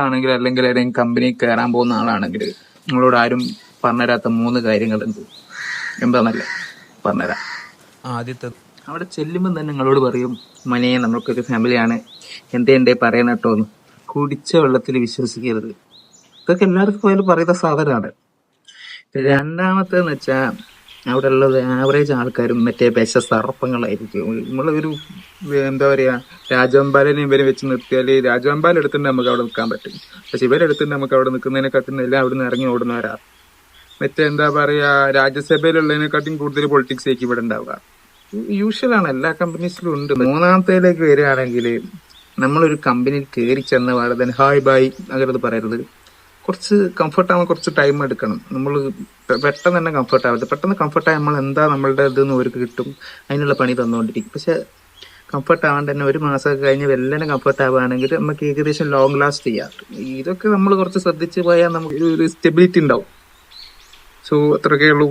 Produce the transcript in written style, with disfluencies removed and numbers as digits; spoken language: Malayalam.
ആണെങ്കിൽ അല്ലെങ്കിൽ ഏതെങ്കിലും കമ്പനി കയറാൻ പോകുന്ന ആളാണെങ്കിൽ നിങ്ങളോട് ആരും പറഞ്ഞുതരാത്ത 3 കാര്യങ്ങളുണ്ട്. എന്താണല്ലേ പറഞ്ഞുതരാം. ആദ്യത്തെ, അവിടെ ചെല്ലുമ്പോൾ തന്നെ നിങ്ങളോട് പറയും, മനെ നമ്മൾക്കൊരു ഫാമിലിയാണ്, എന്തേ പറയണം കേട്ടോന്ന്. കുടിച്ച വെള്ളത്തിൽ വിശ്വസിക്കരുത്. ഇതൊക്കെ എല്ലാവർക്കും പോയാലും പറയുന്ന സാധനമാണ്. രണ്ടാമത്തെന്ന് വെച്ചാൽ അവിടെ ഉള്ളത് ആവറേജ് ആൾക്കാരും മറ്റേ സർപ്പങ്ങളായിരിക്കും. നമ്മളൊരു എന്താ പറയാ, രാജവെമ്പാലിനെ ഇവരെ വെച്ച് നിർത്തിയാൽ രാജവെമ്പാൽ എടുത്തിട്ട് നമുക്ക് അവിടെ നിൽക്കാൻ പറ്റും. പക്ഷെ ഇവരെടുത്തിട്ട് നമുക്ക് അവിടെ നിൽക്കുന്നതിനെക്കാട്ടും എല്ലാം അവിടെ നിന്ന് ഇറങ്ങി ഓടുന്നവരാ. മറ്റേ എന്താ പറയാ, രാജ്യസഭയിലുള്ളതിനെക്കാട്ടും കൂടുതൽ പൊളിറ്റിക്സ് ആയിരിക്കും ഇവിടെ ഉണ്ടാവുക. യൂഷ്വലാണ്, എല്ലാ കമ്പനീസിലും ഉണ്ട്. മൂന്നാമത്തേലേക്ക് വരികയാണെങ്കിൽ, നമ്മളൊരു കമ്പനിയിൽ കയറി ചെന്ന പാടെ തന്നെ ഹായ് ബായ് അങ്ങനെ പറയരുത്. കുറച്ച് കംഫർട്ട് ആവാൻ കുറച്ച് ടൈം എടുക്കണം. നമ്മൾ പെട്ടെന്ന് തന്നെ കംഫർട്ട് ആവരുത്. പെട്ടെന്ന് കംഫർട്ട് ആയി നമ്മൾ എന്താ നമ്മളുടെ ഇതെന്ന് അവർക്ക് കിട്ടും, അതിനുള്ള പണി തന്നുകൊണ്ടിരിക്കും. പക്ഷെ കംഫർട്ട് ആവാൻ തന്നെ 1 മാസമൊക്കെ കഴിഞ്ഞ് വെല്ലനെ കംഫർട്ട് ആവുകയാണെങ്കിൽ നമുക്ക് ഏകദേശം ലോങ് ലാസ്റ്റ് ചെയ്യാം. ഇതൊക്കെ നമ്മൾ കുറച്ച് ശ്രദ്ധിച്ച് പോയാൽ നമുക്ക് ഒരു സ്റ്റെബിലിറ്റി ഉണ്ടാവും. സോ അത്രയൊക്കെ ഉള്ളൂ.